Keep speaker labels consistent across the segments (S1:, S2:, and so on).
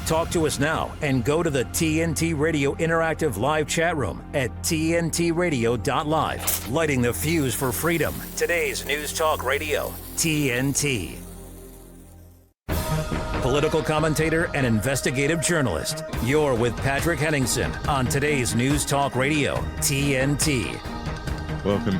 S1: Talk to us now and go to the TNT Radio Interactive Live chat room at tntradio.live. Lighting the fuse for freedom. Today's News Talk Radio, TNT. Political commentator and investigative journalist. You're with Patrick Henningsen on today's News Talk Radio, TNT.
S2: Welcome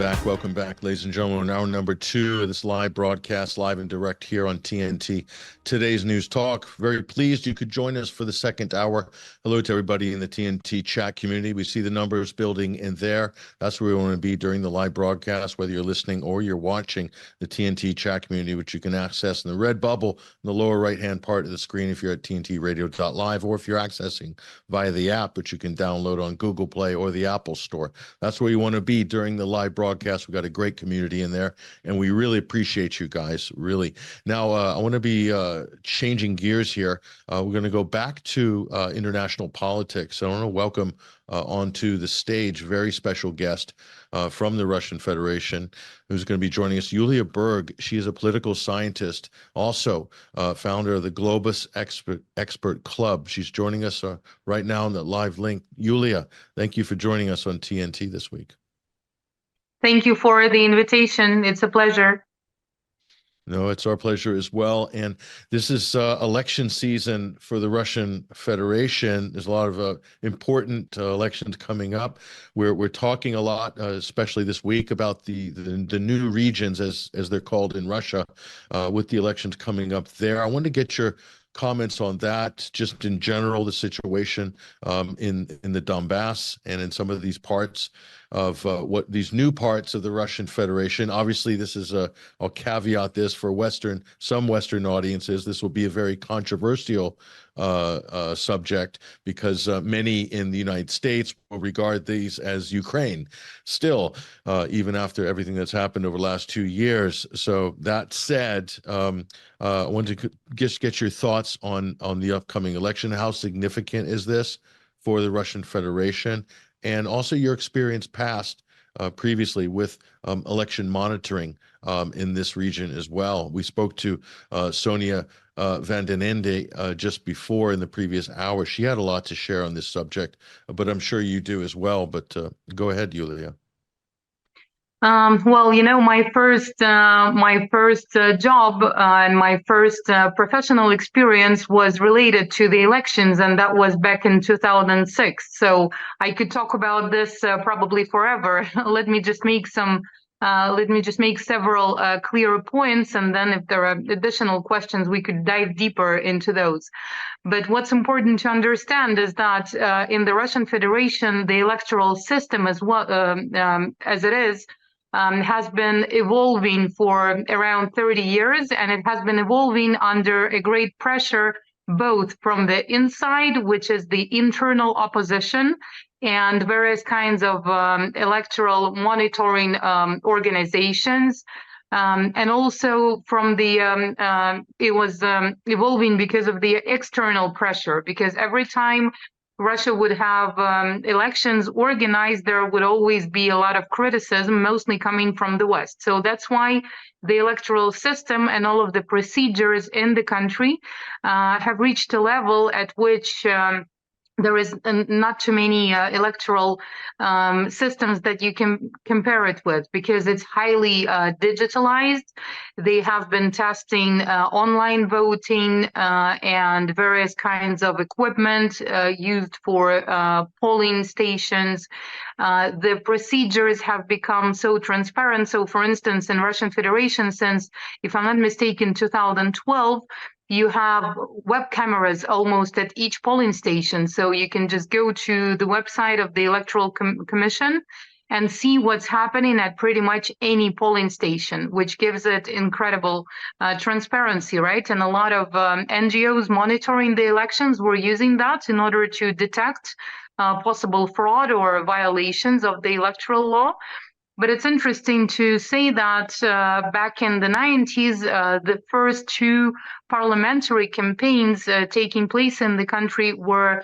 S2: back, ladies and gentlemen. Hour number 2 of this live broadcast, live and direct here on TNT. Today's News Talk. Very pleased you could join us for the second hour. Hello to everybody in the TNT chat community. We see the numbers building in there. That's where we want to be during the live broadcast, whether you're listening or you're watching the TNT chat community, which you can access in the red bubble in the lower right-hand part of the screen if you're at tntradio.live, or if you're accessing via the app, which you can download on Google Play or the Apple Store. That's where you want to be during the live broadcast. We've got a great community in there, and we really appreciate you guys, really. Now, I want to be changing gears here. We're going to go back to international politics. I want to welcome onto the stage a very special guest from the Russian Federation who's going to be joining us, Yulia Berg. She is a political scientist, also founder of the Globus Expert Club. She's joining us right now on the live link. Yulia, thank you for joining us on TNT this week.
S3: Thank you for the invitation. It's a pleasure.
S2: No, it's our pleasure as well. And this is election season for the Russian Federation. There's a lot of important elections coming up. We're talking a lot, especially this week, about the new regions, as they're called in Russia, with the elections coming up there. I want to get your comments on that, just in general, the situation in the Donbass and in some of these parts of what these new parts of the Russian Federation. Obviously, this is I'll caveat this for some Western audiences. This will be a very controversial subject because many in the United States will regard these as Ukraine still, even after everything that's happened over the last 2 years. So that said, I wanted to just get your thoughts on the upcoming election. How significant is this for the Russian Federation? And also your experience past previously with election monitoring in this region as well. We spoke to Sonia van den Ende just before in the previous hour. She had a lot to share on this subject, but I'm sure you do as well. But go ahead, Yulia.
S3: Well, my first job and my first professional experience was related to the elections, and that was back in 2006. So I could talk about this probably forever. Let me just make several clear points, and then if there are additional questions, we could dive deeper into those. But what's important to understand is that in the Russian Federation, the electoral system as well as it is, has been evolving for around 30 years, and it has been evolving under a great pressure, both from the inside, which is the internal opposition, and various kinds of electoral monitoring organizations. And also from the, it was evolving because of the external pressure, because every time Russia would have elections organized, there would always be a lot of criticism, mostly coming from the West. So that's why the electoral system and all of the procedures in the country have reached a level at which there is not too many electoral systems that you can compare it with, because it's highly digitalized. They have been testing online voting and various kinds of equipment used for polling stations. The procedures have become so transparent. So, for instance, in Russian Federation, since, if I'm not mistaken, 2012, you have web cameras almost at each polling station. So you can just go to the website of the Electoral Commission and see what's happening at pretty much any polling station, which gives it incredible transparency, right? And a lot of NGOs monitoring the elections were using that in order to detect possible fraud or violations of the electoral law. But it's interesting to say that back in the 90s, the first two parliamentary campaigns taking place in the country were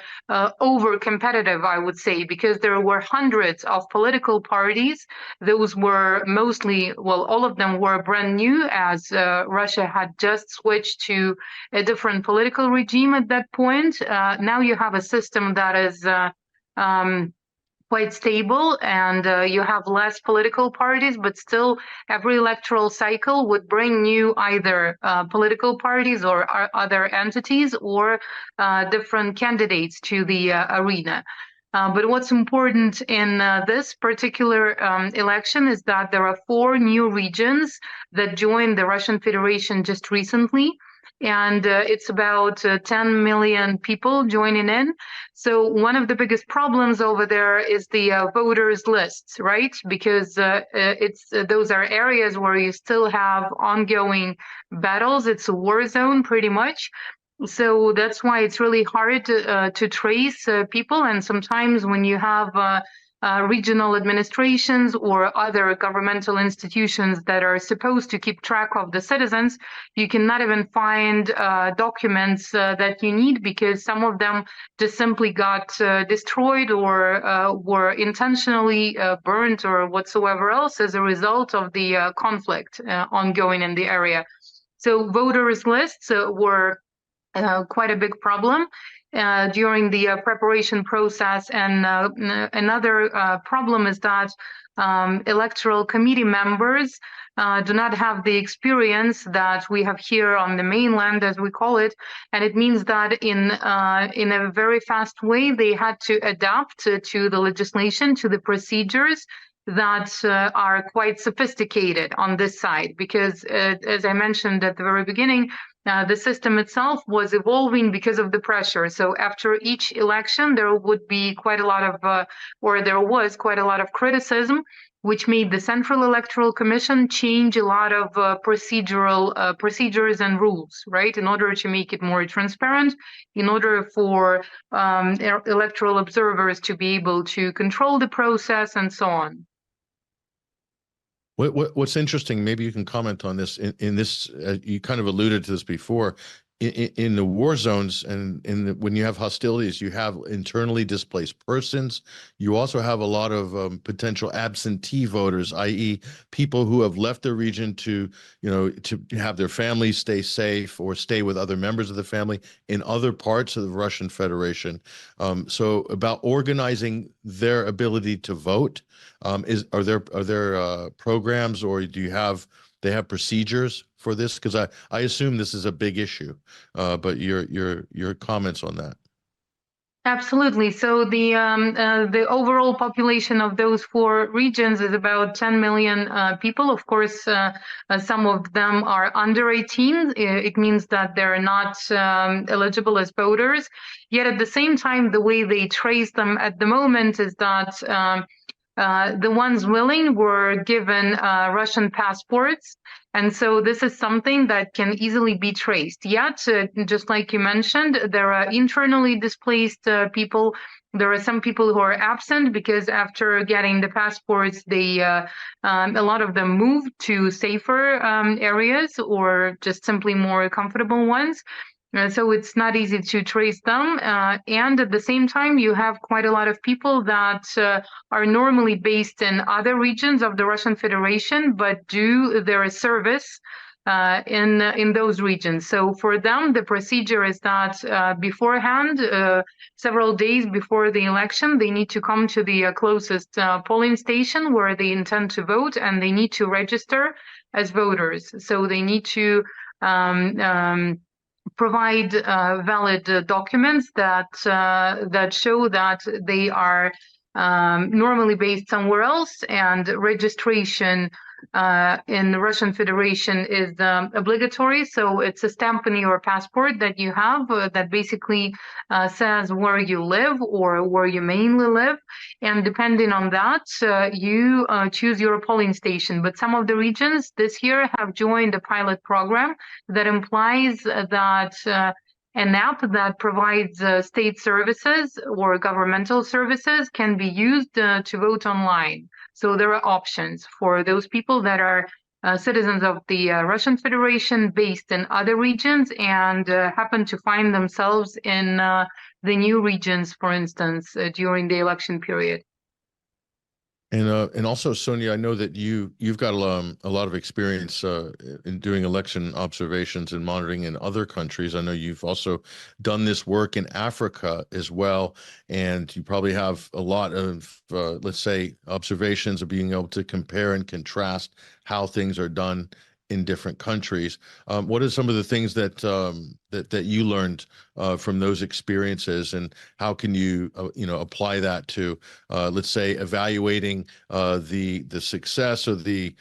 S3: over competitive, I would say, because there were hundreds of political parties. Those were mostly, well, all of them were brand new, as Russia had just switched to a different political regime at that point. Now you have a system that is quite stable, and you have less political parties, but still every electoral cycle would bring new either political parties or other entities or different candidates to the arena. But what's important in this particular election is that there are 4 new regions that joined the Russian Federation just recently. And it's about 10 million people joining in. So one of the biggest problems over there is the voters lists, right? Because those are areas where you still have ongoing battles. It's a war zone pretty much. So that's why it's really hard to trace people. And sometimes when you have regional administrations or other governmental institutions that are supposed to keep track of the citizens, you cannot even find documents that you need, because some of them just simply got destroyed or were intentionally burnt or whatsoever else as a result of the conflict ongoing in the area. So voters lists were quite a big problem during the preparation process. And another problem is that electoral committee members do not have the experience that we have here on the mainland, as we call it. And it means that in a very fast way, they had to adapt to the legislation, to the procedures that are quite sophisticated on this side, because as I mentioned at the very beginning, the system itself was evolving because of the pressure. So after each election, there would be quite a lot of, or there was quite a lot of criticism, which made the Central Electoral Commission change a lot of procedural procedures and rules, right, in order to make it more transparent, in order for electoral observers to be able to control the process and so on.
S2: What's interesting, maybe you can comment on this, in this, you kind of alluded to this before, in the war zones and when you have hostilities, you have internally displaced persons. You also have a lot of potential absentee voters, i.e. people who have left the region to have their families stay safe or stay with other members of the family in other parts of the Russian Federation. So about organizing their ability to vote, are there programs, or do they have procedures for this? Because I assume this is a big issue, but your comments on that.
S3: Absolutely. So the overall population of those 4 regions is about 10 million people. Of course, some of them are under 18. It means that they're not eligible as voters. Yet at the same time, the way they trace them at the moment is that the ones willing were given Russian passports. And so this is something that can easily be traced. Yet, just like you mentioned, there are internally displaced people. There are some people who are absent because after getting the passports, a lot of them moved to safer areas or just simply more comfortable ones. So it's not easy to trace them. And at the same time, you have quite a lot of people that are normally based in other regions of the Russian Federation, but do their service in those regions. So for them, the procedure is that beforehand, several days before the election, they need to come to the closest polling station where they intend to vote, and they need to register as voters. So they need to provide valid documents that show that they are normally based somewhere else, and registration in the Russian Federation is obligatory. So it's a stamp on your passport that you have that basically says where you live or where you mainly live. And depending on that, you choose your polling station. But some of the regions this year have joined a pilot program that implies that an app that provides state services or governmental services can be used to vote online. So there are options for those people that are citizens of the Russian Federation based in other regions and happen to find themselves in the new regions, for instance, during the election period.
S2: And also, Sonia, I know that you've got a lot of experience in doing election observations and monitoring in other countries. I know you've also done this work in Africa as well, and you probably have a lot of, let's say, observations of being able to compare and contrast how things are done in different countries. What are some of the things that that you learned from those experiences, and how can you apply that to let's say evaluating the success or the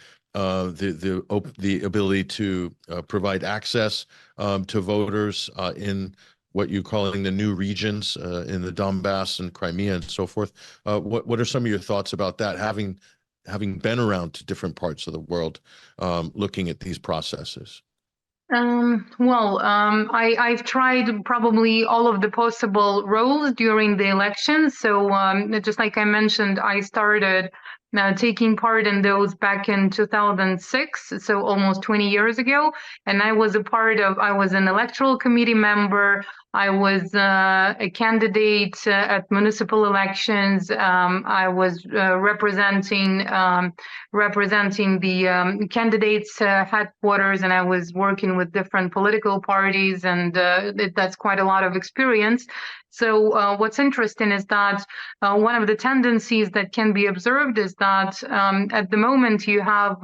S2: ability to provide access to voters in what you're calling the new regions in the Donbass and Crimea and so forth. What are some of your thoughts about that, having been around to different parts of the world, looking at these processes?
S3: I've tried probably all of the possible roles during the election. So just like I mentioned, I started taking part in those back in 2006, so almost 20 years ago. And I was an electoral committee member. I was a candidate at municipal elections. I was representing the candidates' headquarters, and I was working with different political parties, and that's quite a lot of experience. So what's interesting is that one of the tendencies that can be observed is that at the moment you have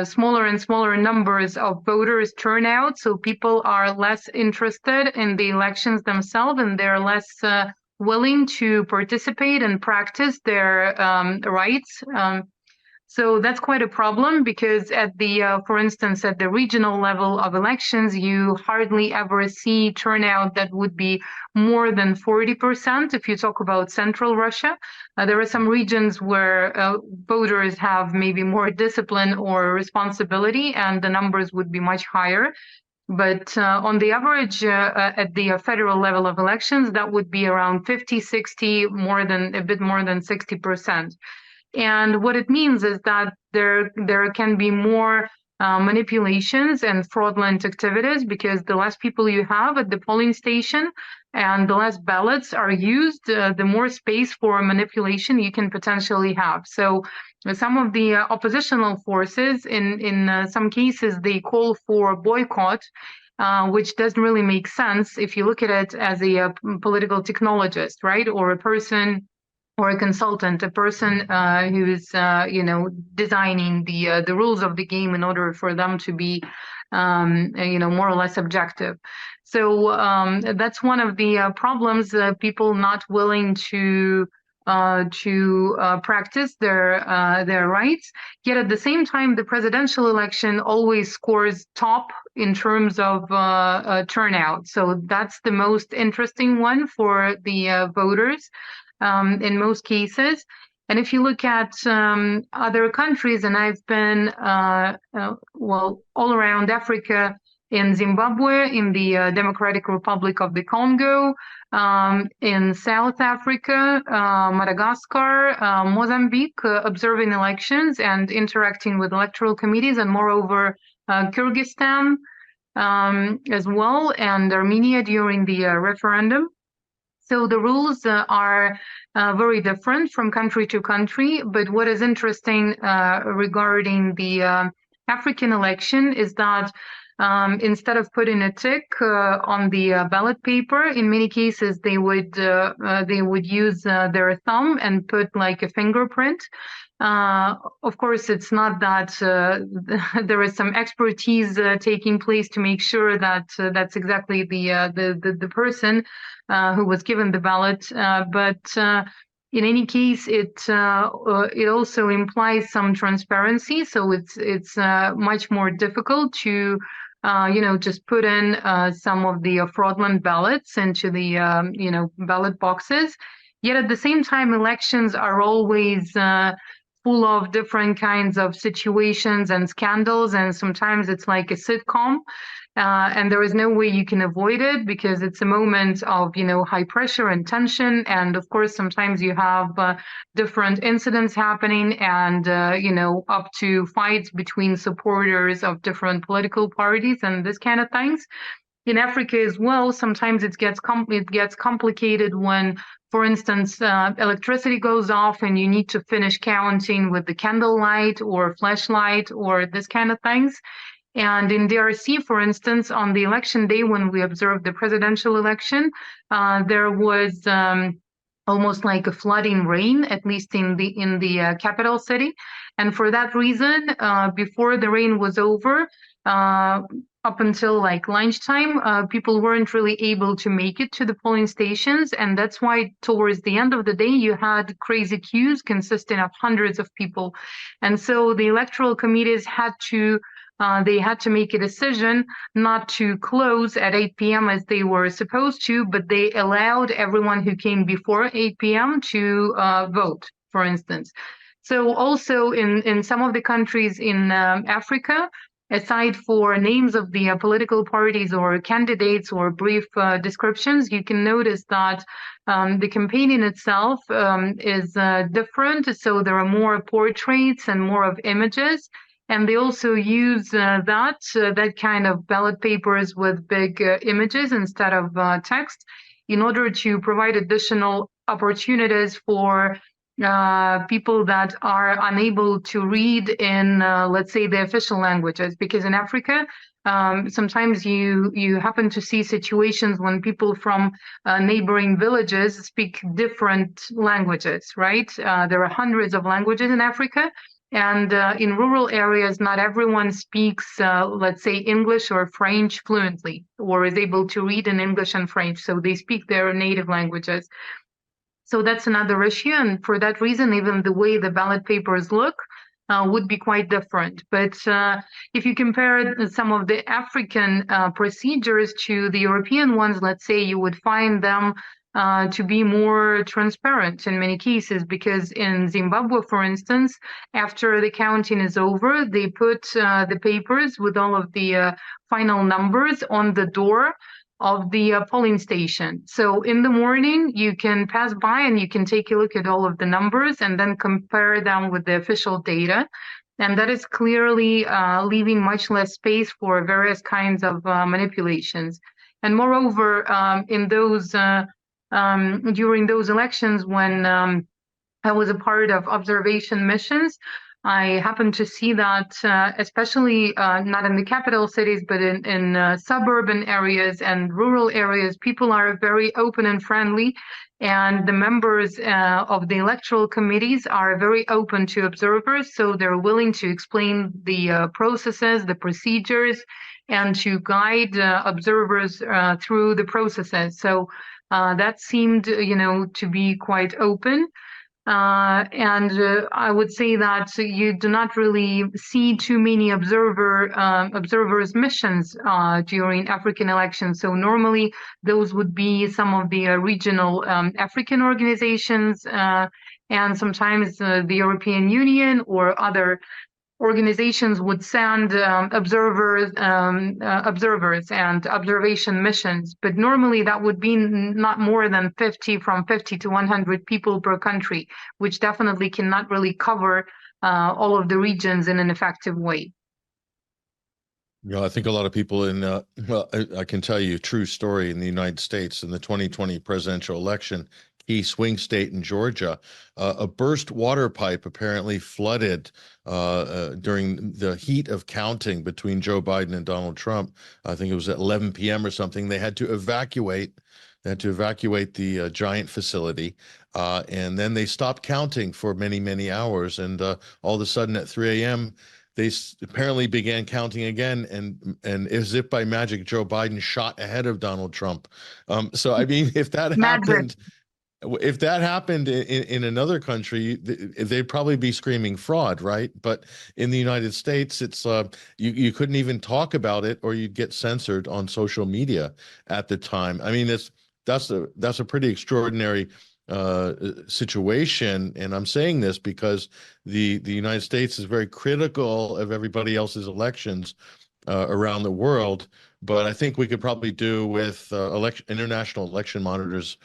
S3: smaller and smaller numbers of voters turnout, so people are less interested in the elections themselves, and they're less willing to participate and practice their rights. So that's quite a problem, because for instance, at the regional level of elections, you hardly ever see turnout that would be more than 40%. If you talk about central Russia, there are some regions where voters have maybe more discipline or responsibility, and the numbers would be much higher. But on the average, at the federal level of elections, that would be around 50, 60, a bit more than 60%. And what it means is that there can be more manipulations and fraudulent activities, because the less people you have at the polling station and the less ballots are used, the more space for manipulation you can potentially have. So some of the oppositional forces, in some cases, they call for boycott, which doesn't really make sense if you look at it as a political technologist, right? Or a person, or a consultant, a person who is, designing the rules of the game in order for them to be, more or less objective. So that's one of the problems: people not willing to practice their rights. Yet at the same time, the presidential election always scores top in terms of turnout. So that's the most interesting one for the voters. In most cases. And if you look at other countries, and I've been, all around Africa, in Zimbabwe, in the Democratic Republic of the Congo, in South Africa, Madagascar, Mozambique, observing elections and interacting with electoral committees, and moreover, Kyrgyzstan as well, and Armenia during the referendum. So the rules are very different from country to country. But what is interesting regarding the African election is that instead of putting a tick on the ballot paper, in many cases they would use their thumb and put like a fingerprint. Of course, it's not that there is some expertise taking place to make sure that that's exactly the person who was given the ballot, but in any case, it also implies some transparency. So it's much more difficult to just put in some of the fraudulent ballots into the ballot boxes. Yet at the same time, elections are always full of different kinds of situations and scandals, and sometimes it's like a sitcom. And there is no way you can avoid it because it's a moment of, high pressure and tension. And of course, sometimes you have different incidents happening and, up to fights between supporters of different political parties and this kind of things. In Africa as well, sometimes it gets complicated when, for instance, electricity goes off and you need to finish counting with the candlelight or flashlight or this kind of things. And in DRC, for instance, on the election day when we observed the presidential election, there was almost like a flooding rain, at least in the capital city. And for that reason, before the rain was over, up until like lunchtime, people weren't really able to make it to the polling stations. And that's why towards the end of the day, you had crazy queues consisting of hundreds of people. And so the electoral committees had to make a decision not to close at 8 p.m. as they were supposed to, but they allowed everyone who came before 8 p.m. to vote, for instance. So also in some of the countries in Africa, aside for names of the political parties or candidates or brief descriptions, you can notice that the campaign itself is different. So there are more portraits and more of images. And they also use that kind of ballot papers with big images instead of text in order to provide additional opportunities for people that are unable to read in, let's say, the official languages. Because in Africa, sometimes you happen to see situations when people from neighboring villages speak different languages, right? There are hundreds of languages in Africa. And in rural areas, not everyone speaks, let's say, English or French fluently, or is able to read in English and French. So they speak their native languages. So that's another issue. And for that reason, even the way the ballot papers look would be quite different. But if you compare some of the African procedures to the European ones, let's say, you would find them to be more transparent in many cases, because in Zimbabwe, for instance, after the counting is over, they put the papers with all of the final numbers on the door of the polling station. So in the morning, you can pass by and you can take a look at all of the numbers and then compare them with the official data. And that is clearly leaving much less space for various kinds of manipulations. And moreover, in those during those elections, when I was a part of observation missions, I happened to see that, especially not in the capital cities, but in suburban areas and rural areas, people are very open and friendly. And the members of the electoral committees are very open to observers. So they're willing to explain the processes, the procedures, and to guide observers through the processes. So that seemed, to be quite open. And I would say that you do not really see too many observers missions during African elections. So normally those would be some of the regional African organizations, and sometimes the European Union or other organizations would send observers and observation missions, but normally that would be not more than 50 to 100 people per country, which definitely cannot really cover all of the regions in an effective way.
S2: I think a lot of people I can tell you a true story in the United States in the 2020 presidential election, key swing state in Georgia, a burst water pipe apparently flooded during the heat of counting between Joe Biden and Donald Trump. I think it was at 11 p.m. or something. They had to evacuate. The giant facility, and then they stopped counting for many, many hours. And all of a sudden at 3 a.m., they apparently began counting again, and as if by magic, Joe Biden shot ahead of Donald Trump. So, I mean, if that happened in another country, they'd probably be screaming fraud, right? But in the United States, it's you couldn't even talk about it, or you'd get censored on social media at the time. I mean, that's a pretty extraordinary situation, and I'm saying this because the United States is very critical of everybody else's elections around the world. but I think we could probably do with international election monitors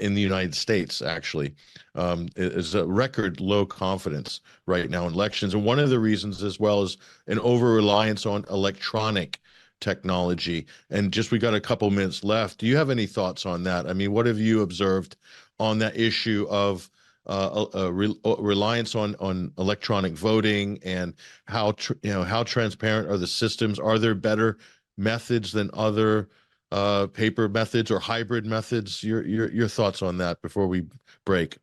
S2: in the United States, actually. It is a record low confidence right now in elections. And one of the reasons as well is an over-reliance on electronic technology. And just we got a couple minutes left. Do you have any thoughts on that? I mean, what have you observed on that issue of reliance on electronic voting, and how how transparent are the systems? Are there better methods than other paper methods or hybrid methods? Your thoughts on that before we break.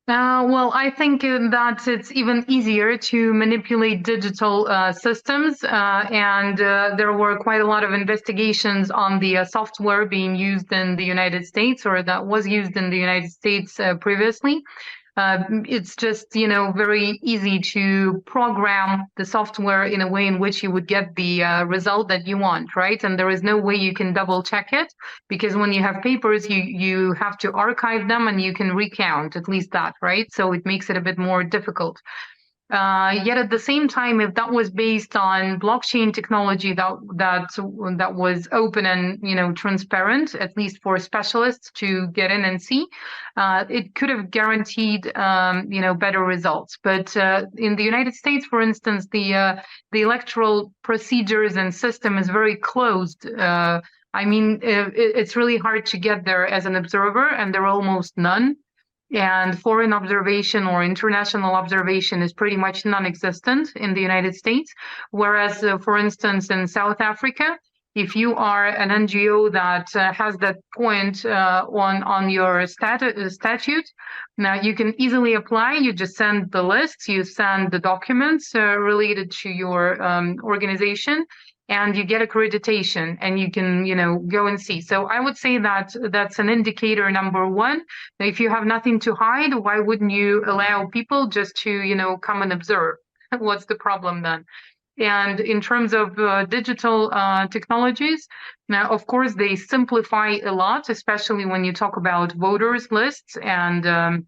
S3: Well, I think that it's even easier to manipulate digital systems, and there were quite a lot of investigations on the software being used in the United States, or that was used in the United States previously. It's just, very easy to program the software in a way in which you would get the result that you want, right? And there is no way you can double check it, because when you have papers, you have to archive them and you can recount at least that, right? So it makes it a bit more difficult. Yet at the same time, if that was based on blockchain technology that was open and transparent, at least for specialists to get in and see, it could have guaranteed better results. But in the United States, for instance, the electoral procedures and system is very closed. I mean, it's really hard to get there as an observer, and there are almost none. And foreign observation or international observation is pretty much non-existent in the United States. Whereas, for instance, in South Africa, if you are an NGO that has that point on your statute, now you can easily apply. You just send the lists, you send the documents related to your organization, and you get accreditation, and you can, go and see. So I would say that that's an indicator number one. If you have nothing to hide, why wouldn't you allow people just to, come and observe? What's the problem then? And in terms of digital technologies, now, of course, they simplify a lot, especially when you talk about voters lists and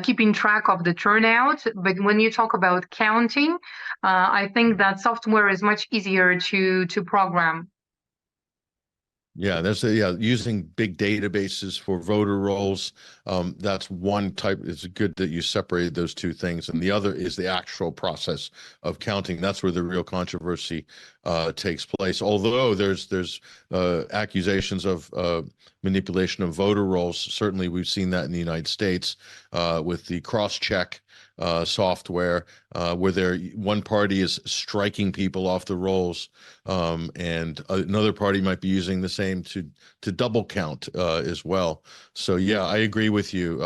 S3: keeping track of the turnout. But when you talk about counting, I think that software is much easier to program.
S2: Yeah, using big databases for voter rolls. That's one type. It's good that you separated those two things, and the other is the actual process of counting. That's where the real controversy takes place. Although there's accusations of manipulation of voter rolls. Certainly, we've seen that in the United States with the cross-check software, where one party is striking people off the rolls, and another party might be using the same to double count as well. So yeah, I agree with you.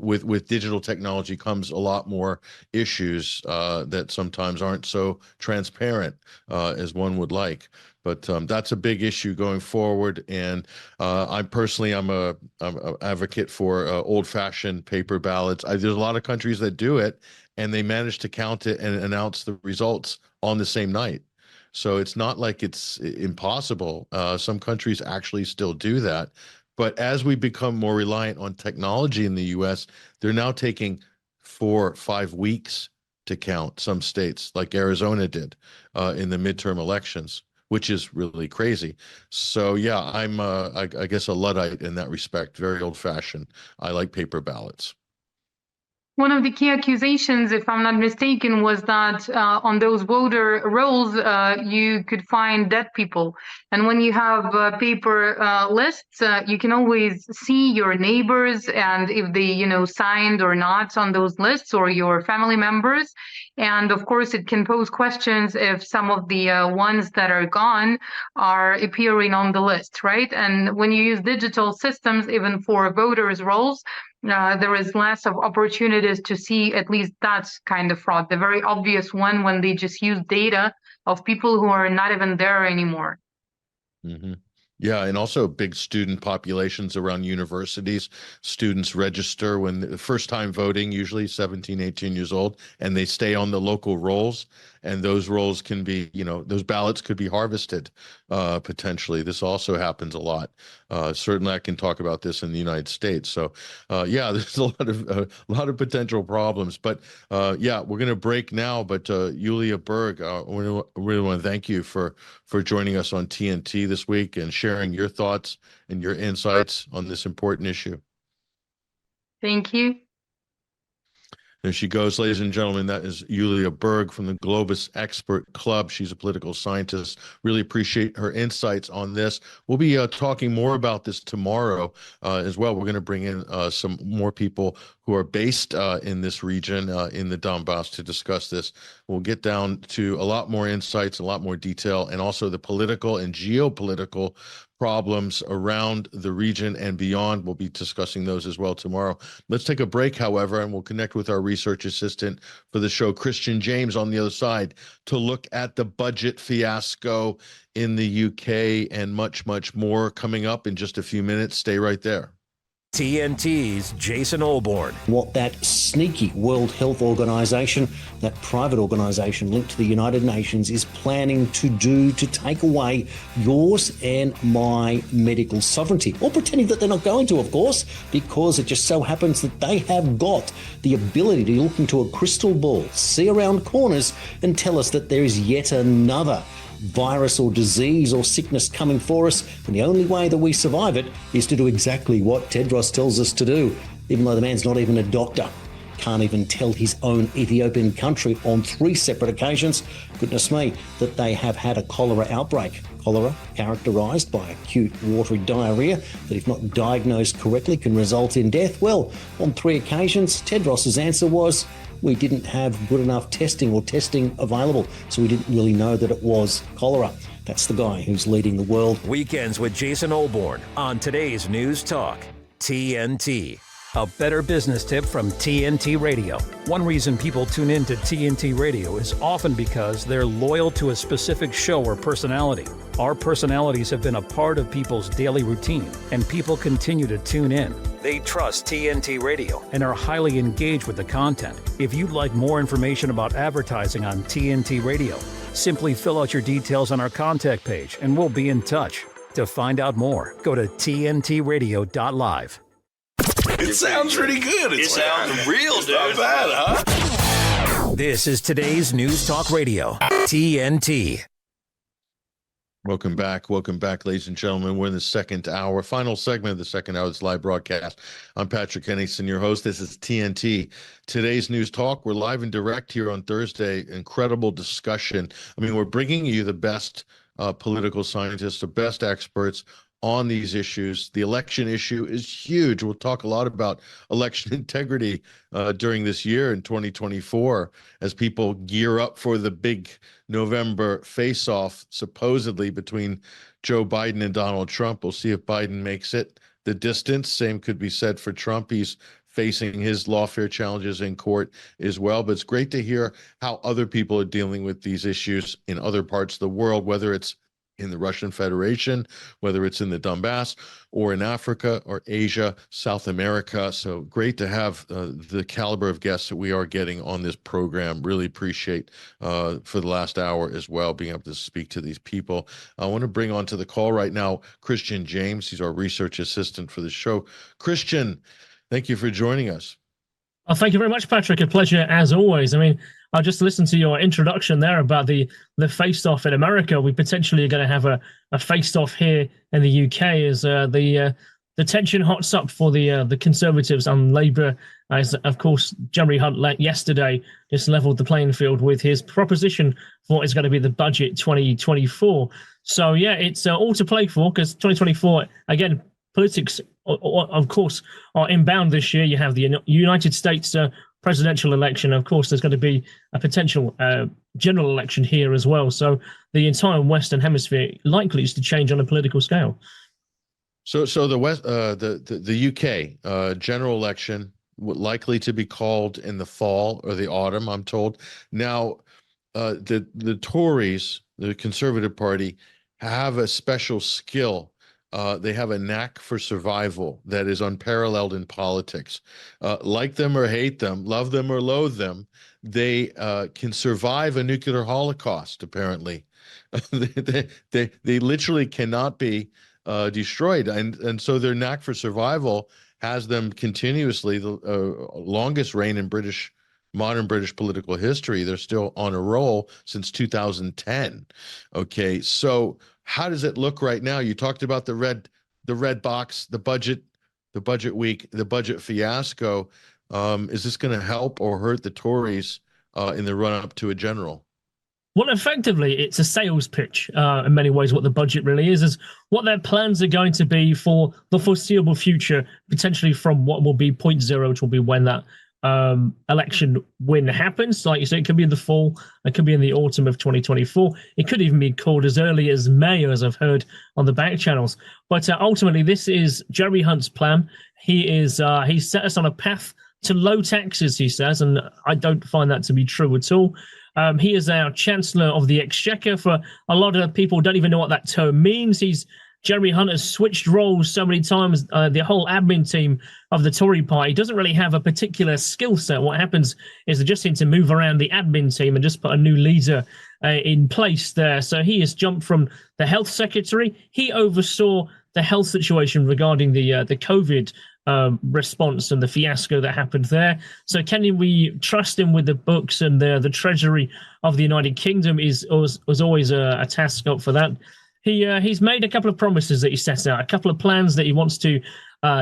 S2: With digital technology comes a lot more issues that sometimes aren't so transparent as one would like. But that's a big issue going forward. And I'm a advocate for old-fashioned paper ballots. There's a lot of countries that do it, and they manage to count it and announce the results on the same night. So it's not like it's impossible. Some countries actually still do that. But as we become more reliant on technology in the US, they're now taking 4 or 5 weeks to count. Some states, like Arizona did in the midterm elections, which is really crazy. So yeah, I'm I guess a Luddite in that respect, very old-fashioned. I like paper ballots.
S3: One of the key accusations, if I'm not mistaken, was that on those voter rolls, you could find dead people. And when you have paper lists, you can always see your neighbors and if they, signed or not on those lists, or your family members. And of course, it can pose questions if some of the ones that are gone are appearing on the list, right? And when you use digital systems, even for voters' rolls, there is less of opportunities to see at least that kind of fraud. The very obvious one when they just use data of people who are not even there anymore.
S2: Mm-hmm. Yeah, and also big student populations around universities. Students register when the first time voting, usually 17, 18 years old, and they stay on the local rolls. and those rolls can be, those ballots could be harvested potentially. This also happens a lot. Certainly, I can talk about this in the United States. So, yeah, there's a lot of potential problems. But yeah, we're going to break now. But Yulia Berg, we really want to thank you for joining us on TNT this week and sharing your thoughts and your insights on this important issue.
S3: Thank you.
S2: There she goes, ladies and gentlemen. That is Yulia Berg from the Globus Expert Club. She's a political scientist. Really appreciate her insights on this. We'll be talking more about this tomorrow as well. We're going to bring in some more people who are based in this region, in the Donbass, to discuss this. We'll get down to a lot more insights, a lot more detail, and also the political and geopolitical problems around the region and beyond. We'll be discussing those as well tomorrow. Let's take a break, however, and we'll connect with our research assistant for the show, Christian James, on the other side to look at the budget fiasco in the UK and much, much more coming up in just a few minutes. Stay right there.
S1: TNT's Jason Olbourne.
S4: What that sneaky World Health Organization, that private organization linked to the United Nations, is planning to do to take away yours and my medical sovereignty. Or pretending that they're not going to, of course, because it just so happens that they have got the ability to look into a crystal ball, see around corners, and tell us that there is yet another virus or disease or sickness coming for us, and the only way that we survive it is to do exactly what Tedros tells us to do, even though the man's not even a doctor. Can't even tell his own Ethiopian country on 3 separate occasions, goodness me, that they have had a cholera outbreak. Cholera, characterised by acute watery diarrhoea that, if not diagnosed correctly, can result in death. Well, on 3 occasions, Tedros's answer was, we didn't have good enough testing or testing available, so we didn't really know that it was cholera. That's the guy who's leading the world.
S1: Weekends with Jason Olbourne on today's News Talk, TNT. A better business tip from TNT Radio. One reason people tune in to TNT Radio is often because they're loyal to a specific show or personality. Our personalities have been a part of people's daily routine, and people continue to tune in. They trust TNT Radio and are highly engaged with the content. If you'd like more information about advertising on TNT Radio, simply fill out your details on our contact page and we'll be in touch. To find out more, go to tntradio.live.
S5: It sounds pretty good. It sounds real, dude. Not bad, huh?
S1: This is today's News Talk Radio, TNT.
S2: Welcome back, ladies and gentlemen. We're in the second hour, final segment of the second hour of this live broadcast. I'm Patrick Henningsen, your host. This is TNT. Today's News Talk. We're live and direct here on Thursday. Incredible discussion. I mean, we're bringing you the best political scientists, the best experts on these issues. The election issue is huge. We'll talk a lot about election integrity during this year in 2024 as people gear up for the big November face-off, supposedly between Joe Biden and Donald Trump. We'll see if Biden makes it the distance. Same could be said for Trump. He's facing his lawfare challenges in court as well. But it's great to hear how other people are dealing with these issues in other parts of the world, whether it's in the Russian Federation, whether it's in the Donbass or in Africa or Asia, South America. So great to have the caliber of guests that we are getting on this program. Really appreciate for the last hour as well, being able to speak to these people. I want to bring on to the call right now, Christian James. He's our research assistant for the show. Christian, thank you for joining us.
S6: Oh, thank you very much, Patrick. A pleasure as always. I mean, I just listened to your introduction there about the face-off in America. We potentially are going to have a face-off here in the UK as the tension hots up for the Conservatives and Labour. As of course, Jeremy Hunt yesterday just levelled the playing field with his proposition for what is going to be the budget 2024. So yeah, it's all to play for because 2024 again. Politics, of course, are inbound this year. You have the United States presidential election. Of course, there's going to be a potential general election here as well. So the entire Western Hemisphere likely is to change on a political scale.
S2: So the UK general election likely to be called in the fall or the autumn, I'm told. Now, the Tories, the Conservative Party, have a special skill They have a knack for survival that is unparalleled in politics. Like them or hate them, love them or loathe them, they can survive a nuclear holocaust, apparently. They literally cannot be destroyed. And so their knack for survival has them continuously the longest reign in modern British political history. They're still on a roll since 2010. Okay, so how does it look right now? You talked about the red box, the budget week, the budget fiasco. Is this going to help or hurt the Tories in the run up to a general?
S6: Well, effectively, it's a sales pitch in many ways. What the budget really is what their plans are going to be for the foreseeable future, potentially from what will be point zero, which will be when that election win happens. Like you say, it could be in the fall, it could be in the autumn of 2024. It could even be called as early as May, as I've heard on the back channels. But ultimately, this is Jeremy Hunt's plan. He's set us on a path to low taxes, he says, and I don't find that to be true at all. He is our Chancellor of the Exchequer. For a lot of people don't even know what that term means. Jeremy Hunt has switched roles so many times. The whole admin team of the Tory party doesn't really have a particular skill set. What happens is they just seem to move around the admin team and just put a new leader in place there. So he has jumped from the health secretary. He oversaw the health situation regarding the COVID response and the fiasco that happened there. So can we trust him with the books and the treasury of the United Kingdom was always a task up for that. He's made a couple of promises that he sets out, a couple of plans that he wants to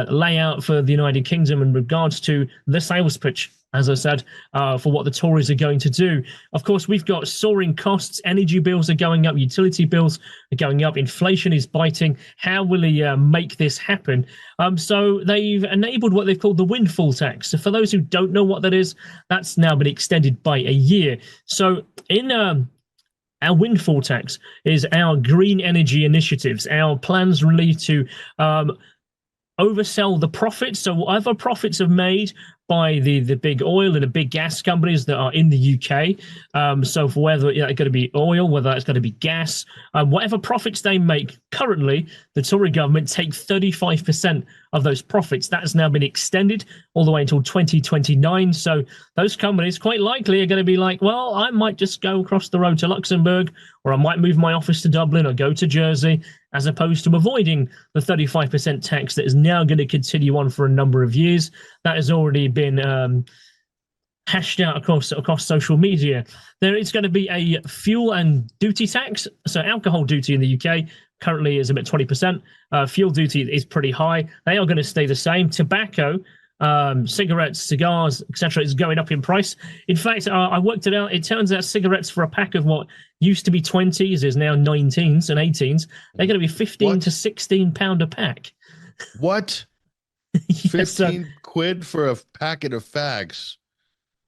S6: lay out for the United Kingdom in regards to the sales pitch, as I said, for what the Tories are going to do. Of course, we've got soaring costs. Energy bills are going up. Utility bills are going up. Inflation is biting. How will he make this happen? So they've enabled what they've called the windfall tax. So for those who don't know what that is, that's now been extended by a year. So in our windfall tax is our green energy initiatives, our plans really to oversell the profits. So whatever profits are made by the big oil and the big gas companies that are in the UK. So for whether it's going to be oil, whether it's going to be gas, whatever profits they make currently, the Tory government take 35% of those profits. That has now been extended all the way until 2029. So those companies quite likely are going to be like, well, I might just go across the road to Luxembourg, or I might move my office to Dublin or go to Jersey, as opposed to avoiding the 35% tax that is now going to continue on for a number of years. That has already been hashed out across social media. There is going to be a fuel and duty tax. So alcohol duty in the UK currently is about 20%. Fuel duty is pretty high. They are going to stay the same. Tobacco, cigarettes, cigars, etc., is going up in price. In fact, I worked it out. It turns out cigarettes for a pack of what used to be 20s is now 19s and 18s. They're going to be 15 to 16 pound a pack.
S2: What?
S6: Yes,
S2: 15 quid for a packet of fags.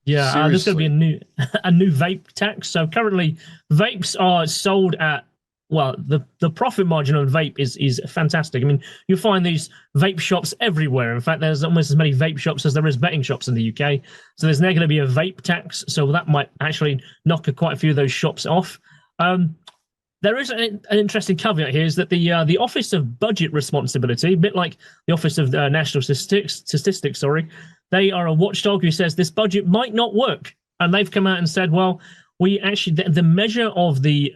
S6: Yeah, there's going to be a new vape tax. So currently, vapes are sold at, well, the profit margin on vape is fantastic. I mean, you'll find these vape shops everywhere. In fact, there's almost as many vape shops as there is betting shops in the UK. So there's now going to be a vape tax. So that might actually knock quite a few of those shops off. There is an interesting caveat here, is that the Office of Budget Responsibility, a bit like the Office of National Statistics, they are a watchdog who says this budget might not work. And they've come out and said, well, we actually, the measure of the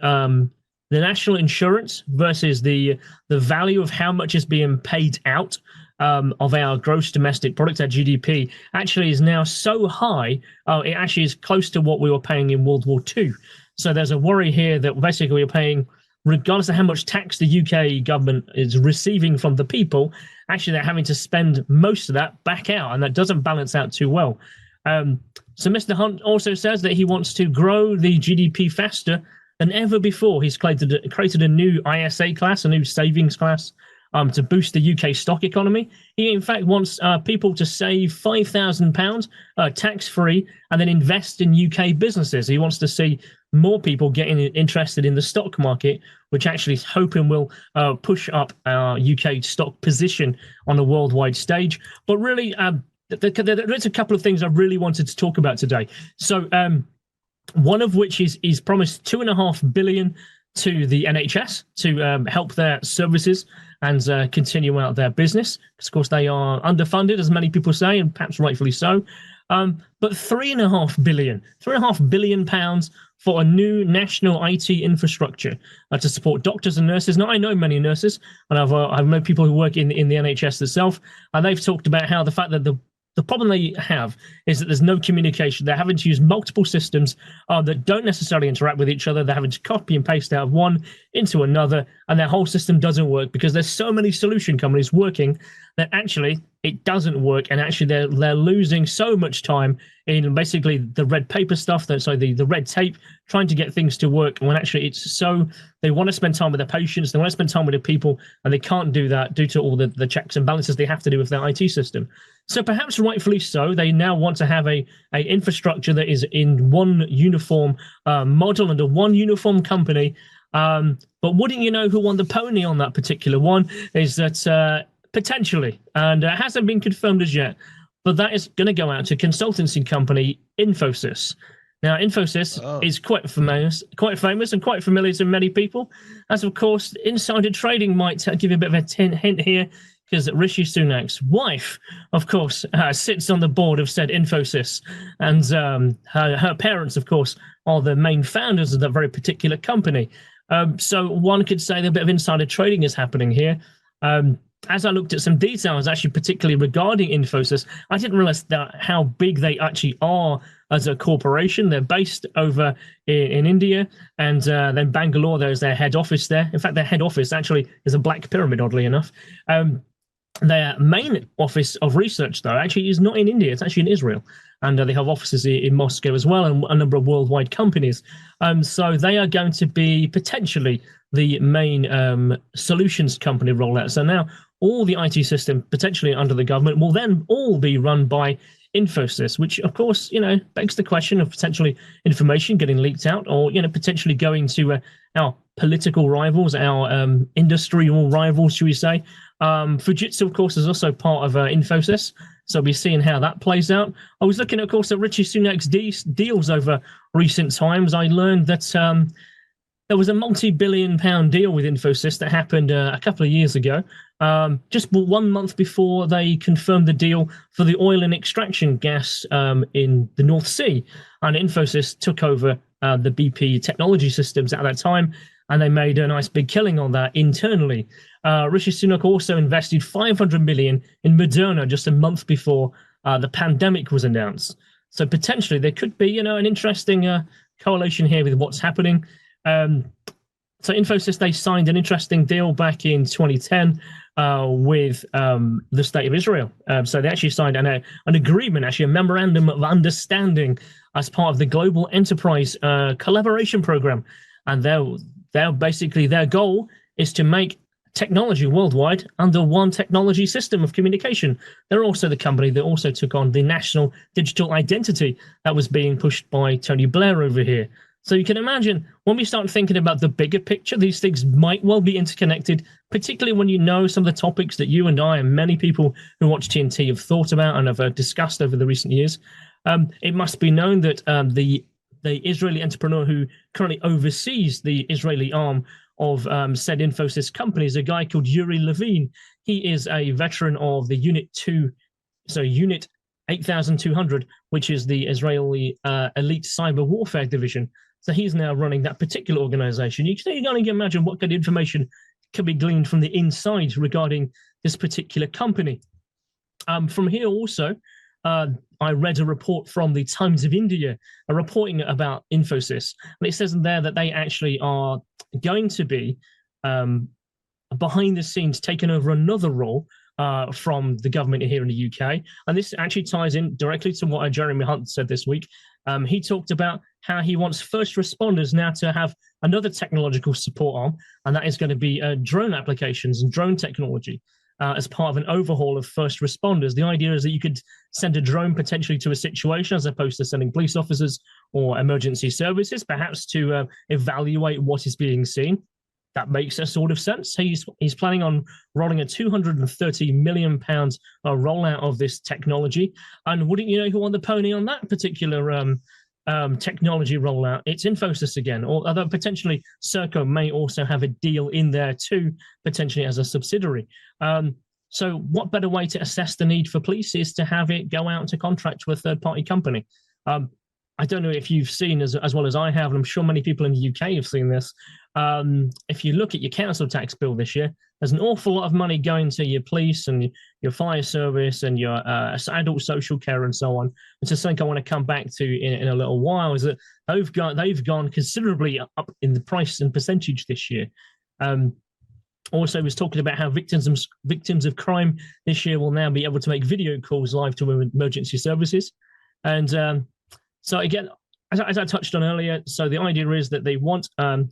S6: national insurance versus the value of how much is being paid out of our gross domestic product, our GDP, actually is now so high, it actually is close to what we were paying in World War II. So there's a worry here that basically we're paying, regardless of how much tax the UK government is receiving from the people, actually they're having to spend most of that back out, and that doesn't balance out too well. So Mr. Hunt also says that he wants to grow the GDP faster than ever before. He's created a new ISA class, a new savings class, to boost the UK stock economy. He, in fact, wants people to save £5,000 tax-free and then invest in UK businesses. He wants to see more people getting interested in the stock market, which actually he's hoping will push up our UK stock position on a worldwide stage. But really, there's a couple of things I really wanted to talk about today. So one of which is he's promised £2.5 billion to the NHS to help their services and continue out their business. Because, of course, they are underfunded, as many people say, and perhaps rightfully so. But £3.5 billion for a new national IT infrastructure to support doctors and nurses. Now, I know many nurses, and I've known people who work in the NHS themselves, and they've talked about how the fact that the problem they have is that there's no communication. They're having to use multiple systems that don't necessarily interact with each other. They're having to copy and paste out of one into another, and their whole system doesn't work because there's so many solution companies working that actually it doesn't work, and actually they're losing so much time in basically the red paper stuff, the red tape, trying to get things to work, when actually it's so they want to spend time with their patients, they want to spend time with the people, and they can't do that due to all the checks and balances they have to do with their IT system. So perhaps rightfully so, they now want to have a infrastructure that is in one uniform model under one uniform company. But wouldn't you know who won the pony on that particular one is that potentially, and it hasn't been confirmed as yet, but that is going to go out to consultancy company Infosys. Now, Infosys is quite famous and quite familiar to many people, as of course insider trading might give you a bit of a hint here, because Rishi Sunak's wife, of course, sits on the board of said Infosys, and her parents, of course, are the main founders of that very particular company. So one could say that a bit of insider trading is happening here. As I looked at some details, actually, particularly regarding Infosys, I didn't realize how big they actually are as a corporation. They're based over in India, and then Bangalore, there's their head office there. In fact, their head office actually is a black pyramid, oddly enough. Their main office of research, though, actually is not in India. It's actually in Israel. And they have offices in Moscow as well, and a number of worldwide companies. So they are going to be potentially the main solutions company rollout. So now all the IT system potentially under the government will then all be run by Infosys, which, of course, begs the question of potentially information getting leaked out, or, potentially going to our political rivals, our industrial rivals, should we say. Fujitsu, of course, is also part of Infosys, so we'll be seeing how that plays out. I was looking, of course, at Rishi Sunak's deals over recent times. I learned that there was a multi-billion-pound deal with Infosys that happened a couple of years ago, just 1 month before they confirmed the deal for the oil and extraction gas in the North Sea. And Infosys took over the BP technology systems at that time, and they made a nice big killing on that internally. Rishi Sunak also invested $500 million in Moderna just a month before the pandemic was announced. So potentially there could be, an interesting correlation here with what's happening. So Infosys, they signed an interesting deal back in 2010 with the state of Israel. So they actually signed an agreement, actually a memorandum of understanding as part of the Global Enterprise Collaboration Program. And they're basically, their goal is to make technology worldwide under one technology system of communication. They're also the company that also took on the national digital identity that was being pushed by Tony Blair over here. So you can imagine when we start thinking about the bigger picture, these things might well be interconnected, particularly when you know some of the topics that you and I and many people who watch TNT have thought about and have discussed over the recent years. It must be known that the Israeli entrepreneur who currently oversees the Israeli arm of said Infosys company is a guy called Yuri Levine. He is a veteran of the Unit 8200, which is the Israeli elite cyber warfare division. So he's now running that particular organization. You can only imagine what kind of information can be gleaned from the inside regarding this particular company. From here also, I read a report from the Times of India reporting about Infosys. And it says in there that they actually are going to be behind the scenes taking over another role from the government here in the UK. And this actually ties in directly to what Jeremy Hunt said this week. He talked about how he wants first responders now to have another technological support arm, and that is going to be drone applications and drone technology as part of an overhaul of first responders. The idea is that you could send a drone potentially to a situation as opposed to sending police officers or emergency services, perhaps to evaluate what is being seen. That makes a sort of sense. He's planning on rolling a £230 million rollout of this technology. And wouldn't you know who won the pony on that particular technology rollout. It's Infosys again, although potentially Serco may also have a deal in there too, potentially as a subsidiary. So what better way to assess the need for police is to have it go out to contract to a third-party company. I don't know if you've seen as well as I have, and I'm sure many people in the UK have seen this. If you look at your council tax bill this year, there's an awful lot of money going to your police and your fire service and your adult social care and so on. Which is something I want to come back to in a little while, is that they've gone considerably up in the price and percentage this year. Also was talking about how victims of crime this year will now be able to make video calls live to emergency services. And so again, as I touched on earlier, so the idea is that they want to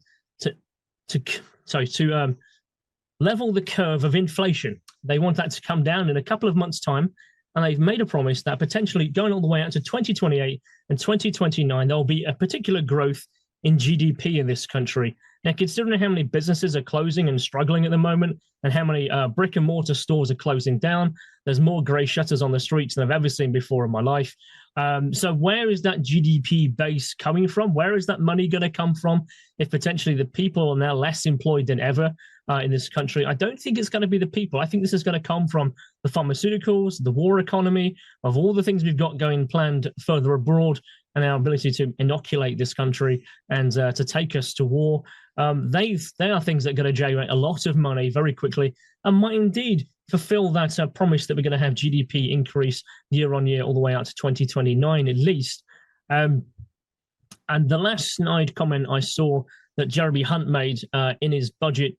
S6: level the curve of inflation. They want that to come down in a couple of months' time. And they've made a promise that potentially going all the way out to 2028 and 2029, there will be a particular growth in GDP in this country. Now, considering how many businesses are closing and struggling at the moment, and how many brick and mortar stores are closing down, there's more grey shutters on the streets than I've ever seen before in my life. So where is that GDP base coming from? Where is that money going to come from if potentially the people are now less employed than ever in this country? I don't think it's going to be the people. I think this is going to come from the pharmaceuticals, the war economy, of all the things we've got going planned further abroad, and our ability to inoculate this country and to take us to war. They are things that are going to generate a lot of money very quickly and might indeed fulfill that promise that we're going to have GDP increase year on year all the way out to 2029 at least. And the last snide comment I saw that Jeremy Hunt made in his budget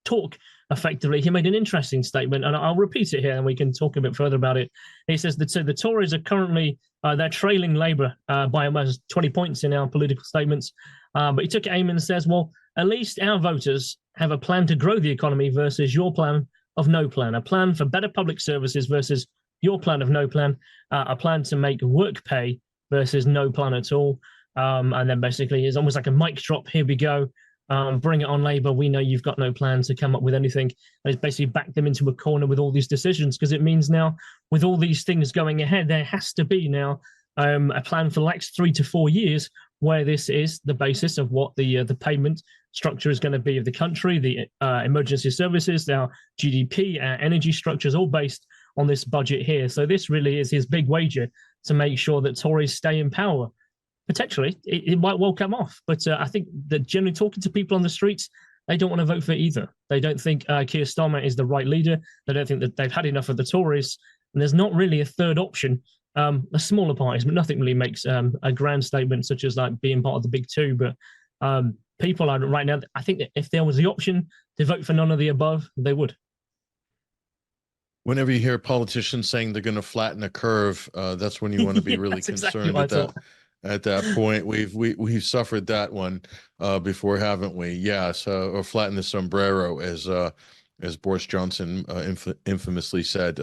S6: talk, effectively, he made an interesting statement, and I'll repeat it here and we can talk a bit further about it. He says that the Tories are currently, they're trailing Labour by almost 20 points in our political statements. But he took aim and says, well, at least our voters have a plan to grow the economy versus your plan of no plan, a plan for better public services versus your plan of no plan, a plan to make work pay versus no plan at all. And then basically it's almost like a mic drop. Here we go. Bring it on, Labour. We know you've got no plan to come up with anything. And it's basically backed them into a corner with all these decisions, because it means now with all these things going ahead, there has to be now a plan for the next 3 to 4 years where this is the basis of what the payment structure is going to be of the country, the emergency services, our GDP, our energy structure is all based on this budget here. So this really is his big wager to make sure that Tories stay in power. Potentially, it might well come off, but I think that generally talking to people on the streets, they don't want to vote for either. They don't think Keir Starmer is the right leader. They don't think that they've had enough of the Tories, and there's not really a third option. The smaller parties, but nothing really makes a grand statement such as like being part of the big two. But people are right now, I think that if there was the option to vote for none of the above, they would.
S2: Whenever you hear politicians saying they're going to flatten a curve, that's when you want to be really concerned at that point. We've suffered that one before, haven't we? Yeah. So, or flatten the sombrero, as Boris Johnson infamously said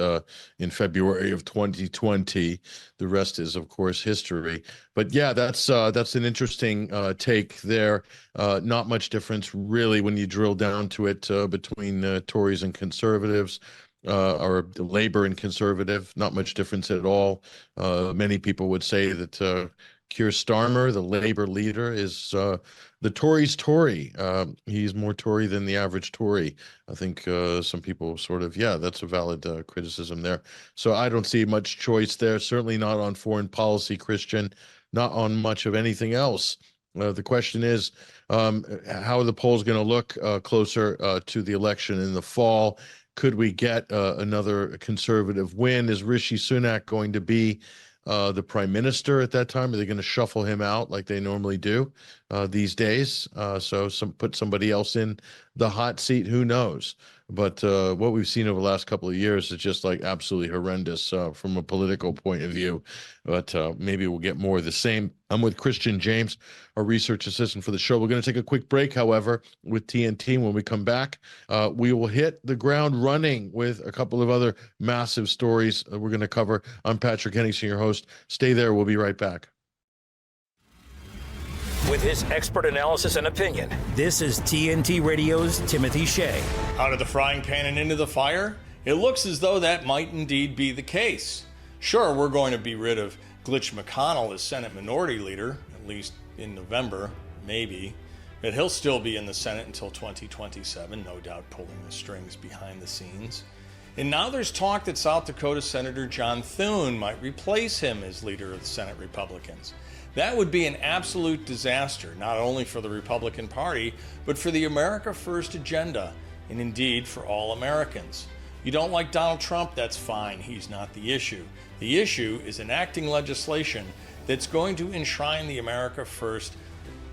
S2: in February of 2020. The rest is, of course, history. But yeah, that's an interesting take there. Not much difference really when you drill down to it between Tories and Conservatives. Or Labour and Conservative, not much difference at all. Many people would say that Keir Starmer, the Labour leader, is the Tories' Tory. He's more Tory than the average Tory. I think some people sort of, yeah, that's a valid criticism there. So I don't see much choice there, certainly not on foreign policy, Christian, not on much of anything else. The question is, how are the polls going to look closer to the election in the fall? Could we get another Conservative win? Is Rishi Sunak going to be the prime minister at that time? Are they going to shuffle him out like they normally do these days? So put somebody else in the hot seat, who knows? But what we've seen over the last couple of years is just like absolutely horrendous from a political point of view. But maybe we'll get more of the same. I'm with Christian James, our research assistant for the show. We're going to take a quick break, however, with TNT. When we come back, we will hit the ground running with a couple of other massive stories we're going to cover. I'm Patrick Henningsen, your host. Stay there. We'll be right back.
S1: With his expert analysis and opinion, this is TNT Radio's Timothy Shea.
S5: Out of the frying pan and into the fire? It looks as though that might indeed be the case. Sure, we're going to be rid of
S7: Glitch McConnell is Senate Minority Leader, at least in November, maybe. But he'll still be in the Senate until 2027, no doubt pulling the strings behind the scenes. And now there's talk that South Dakota Senator John Thune might replace him as leader of the Senate Republicans. That would be an absolute disaster, not only for the Republican Party, but for the America First agenda, and indeed for all Americans. You don't like Donald Trump? That's fine. He's not the issue. The issue is enacting legislation that's going to enshrine the America First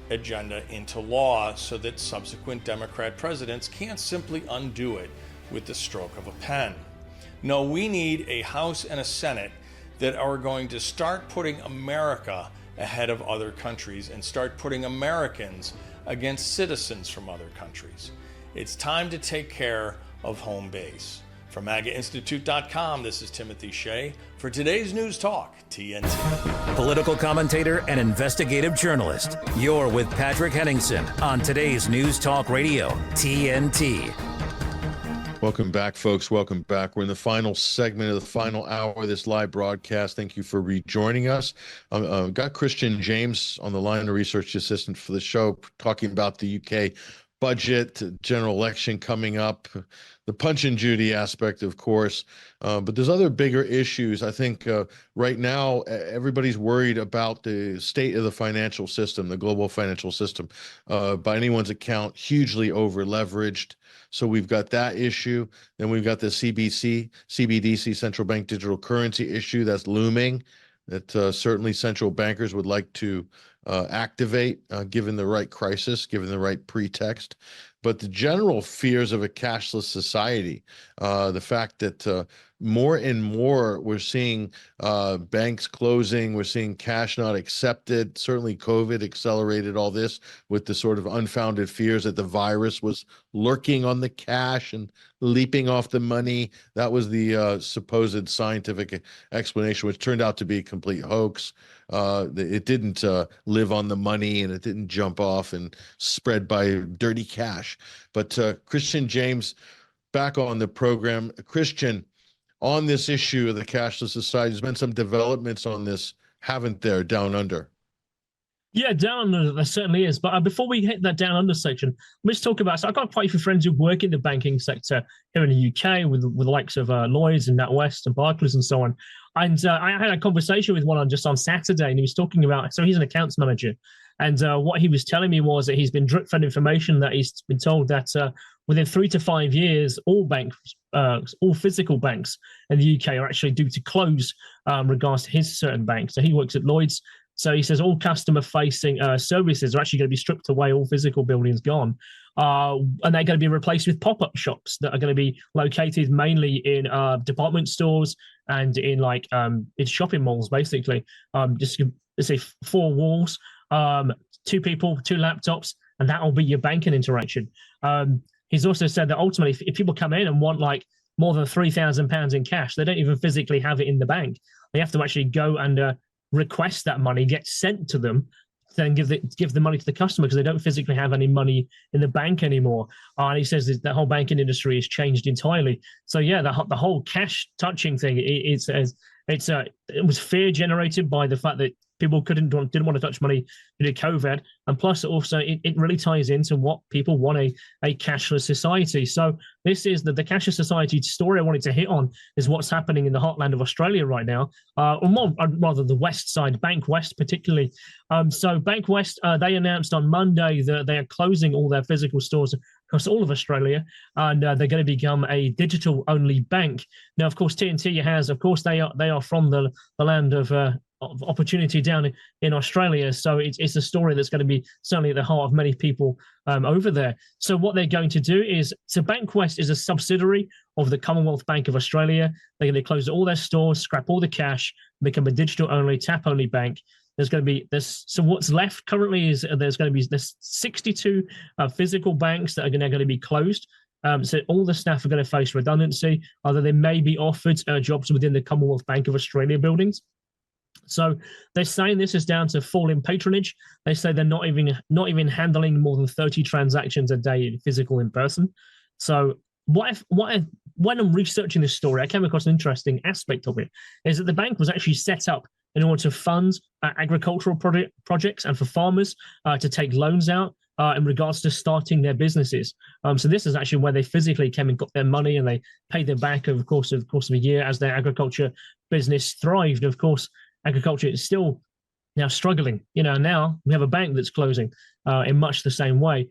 S7: agenda into law so that subsequent Democrat presidents can't simply undo it with the stroke of a pen. No, we need a House and a Senate that are going to start putting America ahead of other countries and start putting Americans against citizens from other countries. It's time to take care of home base. From MAGAInstitute.com, this is Timothy Shea for today's News Talk, TNT.
S1: Political commentator and investigative journalist. You're with Patrick Henningsen on today's News Talk Radio, TNT.
S2: Welcome back, folks. Welcome back. We're in the final segment of the final hour of this live broadcast. Thank you for rejoining us. Got Christian James on the line, a research assistant for the show, talking about the UK budget, general election coming up, the Punch and Judy aspect, of course. But there's other bigger issues. I think right now, everybody's worried about the state of the financial system, the global financial system, by anyone's account, hugely over leveraged. So we've got that issue. Then we've got the CBDC, central bank digital currency issue that's looming, that certainly central bankers would like to activate, given the right crisis, given the right pretext. But the general fears of a cashless society, the fact that more and more we're seeing banks closing, we're seeing cash not accepted. Certainly COVID accelerated all this with the sort of unfounded fears that the virus was lurking on the cash and leaping off the money. That was the supposed scientific explanation, which turned out to be a complete hoax. It didn't live on the money, and it didn't jump off and spread by dirty cash. But Christian James back on the program. Christian, on this issue of the cashless society, there's been some developments on this, haven't there, down under?
S6: Yeah, down under there certainly is. But before we hit that down under section, let's talk about. So I've got quite a few friends who work in the banking sector here in the UK with the likes of Lloyds and NatWest and Barclays and so on. And I had a conversation with one on Saturday, and he was talking about. So he's an accounts manager, and what he was telling me was that he's been drip fed information that he's been told that within 3 to 5 years, all physical banks in the UK are actually due to close regards to his certain bank. So he works at Lloyds. So he says all customer-facing services are actually going to be stripped away, all physical buildings gone. And they're going to be replaced with pop-up shops that are going to be located mainly in department stores and in in shopping malls, basically. Just let's say 4 walls, 2 people, 2 laptops, and that will be your banking interaction. He's also said that ultimately, if people come in and want more than £3,000 in cash, they don't even physically have it in the bank. They have to actually go and request that money get sent to them, then give the money to the customer because they don't physically have any money in the bank anymore. And he says that the whole banking industry has changed entirely. So yeah, the whole cash touching thing, it was fear generated by the fact that people didn't want to touch money due to COVID, and plus also it really ties into what people want, a cashless society. So this is the cashless society story I wanted to hit on is what's happening in the heartland of Australia right now, or more rather the west side, Bank West particularly. So Bank West, they announced on Monday that they are closing all their physical stores across all of Australia, and they're going to become a digital-only bank. Now, of course, TNT has, of course, they are from the land of opportunity down in Australia. So it's a story that's going to be certainly at the heart of many people over there. So what they're going to do is, so Bankwest is a subsidiary of the Commonwealth Bank of Australia. They're going to close all their stores, scrap all the cash, become a digital-only, tap-only bank. There's going to be this. So what's left currently is there's going to be this 62 physical banks that are going to be closed. So all the staff are going to face redundancy. Either they may be offered jobs within the Commonwealth Bank of Australia buildings. So they're saying this is down to fall in patronage. They say they're not even handling more than 30 transactions a day, physical in person. So when I'm researching this story, I came across an interesting aspect of it, is that the bank was actually set up in order to fund agricultural projects and for farmers to take loans out in regards to starting their businesses. So this is actually where they physically came and got their money, and they paid them back over the course of a year as their agriculture business thrived. Of course, agriculture is still now struggling. Now we have a bank that's closing in much the same way.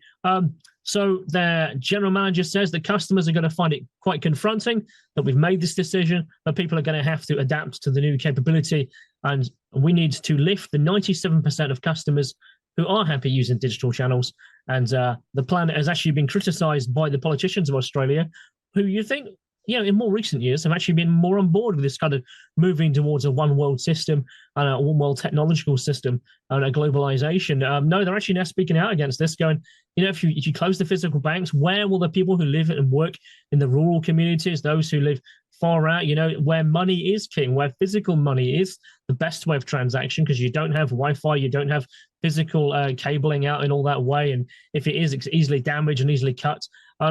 S6: So their general manager says that customers are going to find it quite confronting that we've made this decision, that people are going to have to adapt to the new capability, and we need to lift the 97% of customers who are happy using digital channels. And the plan has actually been criticized by the politicians of Australia, who you think, in more recent years have actually been more on board with this kind of moving towards a one world system and a one world technological system and a globalization. No, they're actually now speaking out against this, going, if you close the physical banks, where will the people who live and work in the rural communities, those who live far out, where money is king, where physical money is the best way of transaction, because you don't have Wi-Fi, you don't have physical cabling out in all that way. And if it is, it's easily damaged and easily cut.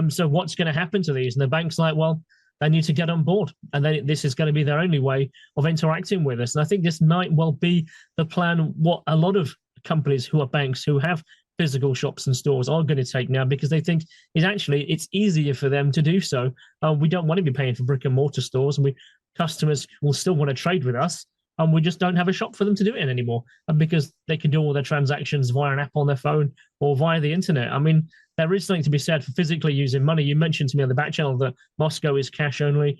S6: So what's going to happen to these? And the bank's like, well, they need to get on board, and then this is going to be their only way of interacting with us. And I think this might well be the plan, what a lot of companies who are banks who have physical shops and stores are going to take now, because they think it's easier for them to do so. We don't want to be paying for brick and mortar stores, and customers will still want to trade with us, and we just don't have a shop for them to do it in anymore, and because they can do all their transactions via an app on their phone or via the internet. I mean, there is something to be said for physically using money. You mentioned to me on the back channel that Moscow is cash only,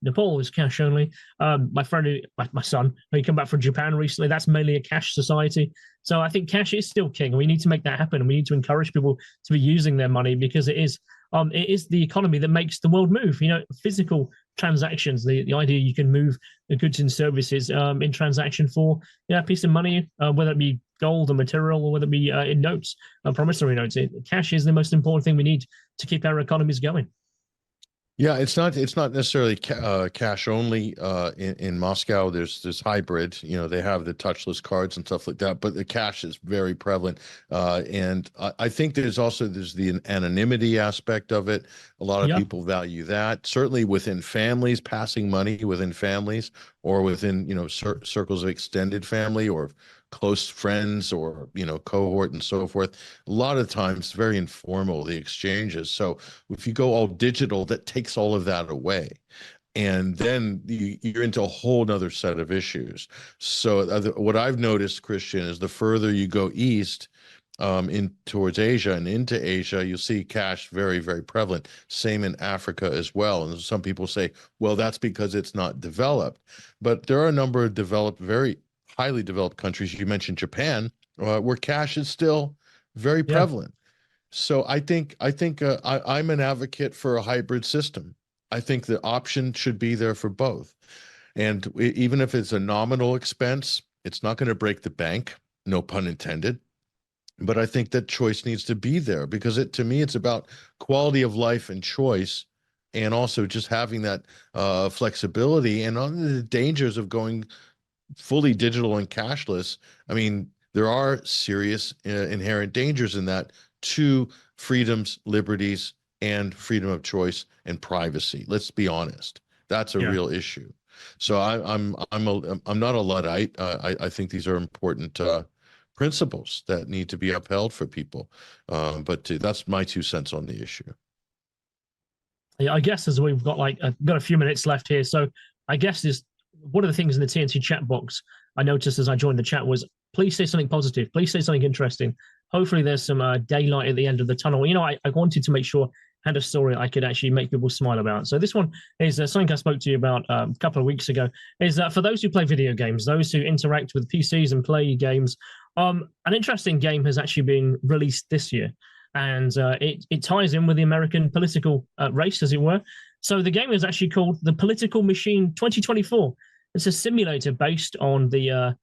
S6: Nepal is cash only. My friend, my son, who came back from Japan recently, that's mainly a cash society. So I think cash is still king, and we need to make that happen. And we need to encourage people to be using their money, because it is the economy that makes the world move. Physical transactions, the idea you can move the goods and services in transaction for a piece of money, whether it be gold or material, or whether it be in notes, promissory notes. Cash is the most important thing we need to keep our economies going.
S2: Yeah, it's not necessarily cash only in Moscow. There's hybrid. They have the touchless cards and stuff like that, but the cash is very prevalent. And I think there's the anonymity aspect of it. A lot of people value that. Certainly within families, passing money within families, or within circles of extended family or close friends, or cohort and so forth. A lot of times very informal, the exchanges. So if you go all digital, that takes all of that away, and then you're into a whole nother set of issues. So what I've noticed, Christian, is the further you go east in towards Asia and into Asia, you'll see cash very, very prevalent. Same in Africa as well. And some people say, well, that's because it's not developed, but there are a number of very highly developed countries. You mentioned Japan, where cash is still very prevalent. So I think I'm an advocate for a hybrid system. I think the option should be there for both. And even if it's a nominal expense, it's not going to break the bank, no pun intended. But I think that choice needs to be there, because to me, it's about quality of life and choice, and also just having that flexibility, and on the dangers of going fully digital and cashless. I mean, there are serious inherent dangers in that to freedoms, liberties, and freedom of choice and privacy. Let's be honest. That's a real issue. So I'm not a Luddite. I think these are important principles that need to be upheld for people. But that's my 2 cents on the issue.
S6: Yeah, I guess as we've got got a few minutes left here, so I guess one of the things in the TNT chat box I noticed as I joined the chat was, please say something positive. Please say something interesting. Hopefully there's some daylight at the end of the tunnel. I wanted to make sure I had a story I could actually make people smile about. So this one is something I spoke to you about a couple of weeks ago, is that for those who play video games, those who interact with PCs and play games, an interesting game has actually been released this year. And it ties in with the American political race, as it were. So the game is actually called The Political Machine 2024. It's a simulator based on the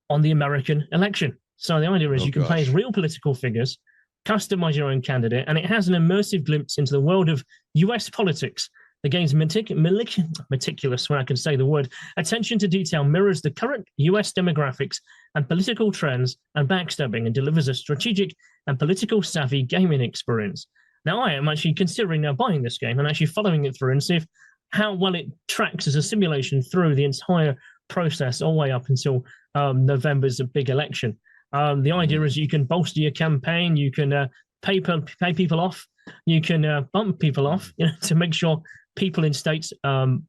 S6: American election. So the idea is you can play as real political figures, customize your own candidate, and it has an immersive glimpse into the world of US politics. The game's meticulous, when I can say the word, attention to detail mirrors the current US demographics and political trends and backstabbing, and delivers a strategic and political savvy gaming experience. Now, I am actually considering now buying this game and actually following it through and see how well it tracks as a simulation through the entire process all the way up until November's a big election. The idea is you can bolster your campaign, you can pay people off, you can bump people off, to make sure people in states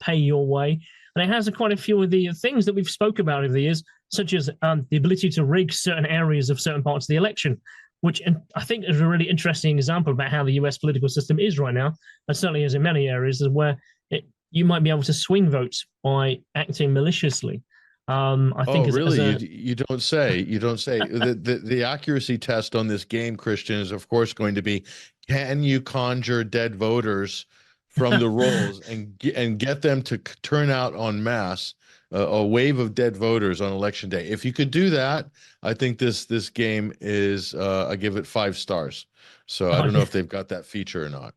S6: pay your way. And it has quite a few of the things that we've spoke about over the years, such as the ability to rig certain areas of certain parts of the election, which I think is a really interesting example about how the US political system is right now, and certainly is in many areas, where you might be able to swing votes by acting maliciously. I think
S2: really? You don't say. You don't say. The accuracy test on this game, Christian, is of course going to be: can you conjure dead voters from the rolls and get them to turn out en masse, a wave of dead voters on election day? If you could do that, I think this game is. I give it 5 stars. So I don't know if they've got that feature or not.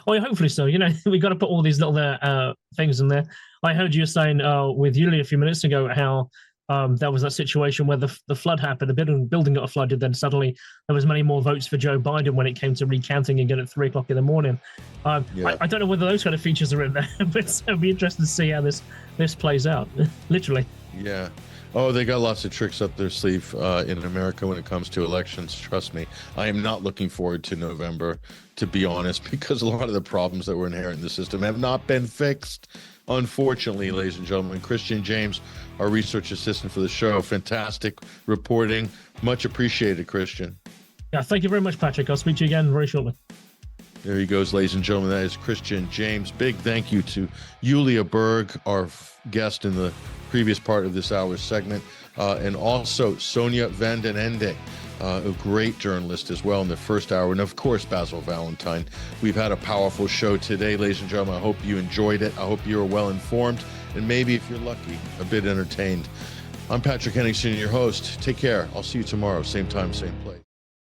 S6: Well, hopefully so. We got to put all these little things in there. I heard you saying with Yulia a few minutes ago how there was that situation where the flood happened, the building got flooded, then suddenly there was many more votes for Joe Biden when it came to recounting again at 3 o'clock in the morning. I don't know whether those kind of features are in there, but it'll be interesting to see how this plays out, literally.
S2: Yeah. Oh, they got lots of tricks up their sleeve in America when it comes to elections. Trust me. I am not looking forward to November, to be honest, because a lot of the problems that were inherent in the system have not been fixed. Unfortunately, ladies and gentlemen, Christian James, our research assistant for the show, fantastic reporting. Much appreciated, Christian.
S6: Yeah, thank you very much, Patrick. I'll speak to you again very shortly.
S2: There he goes, ladies and gentlemen. That is Christian James. Big thank you to Yulia Berg, our guest in the previous part of this hour's segment, and also Sonia Vanden Ende, a great journalist as well in the first hour, and of course Basil Valentine. We've had a powerful show today, ladies and gentlemen. I hope you enjoyed it. I hope you were well informed, and maybe, if you're lucky, a bit entertained. I'm Patrick Henningsen, your host. Take care. I'll see you tomorrow, same time, same place.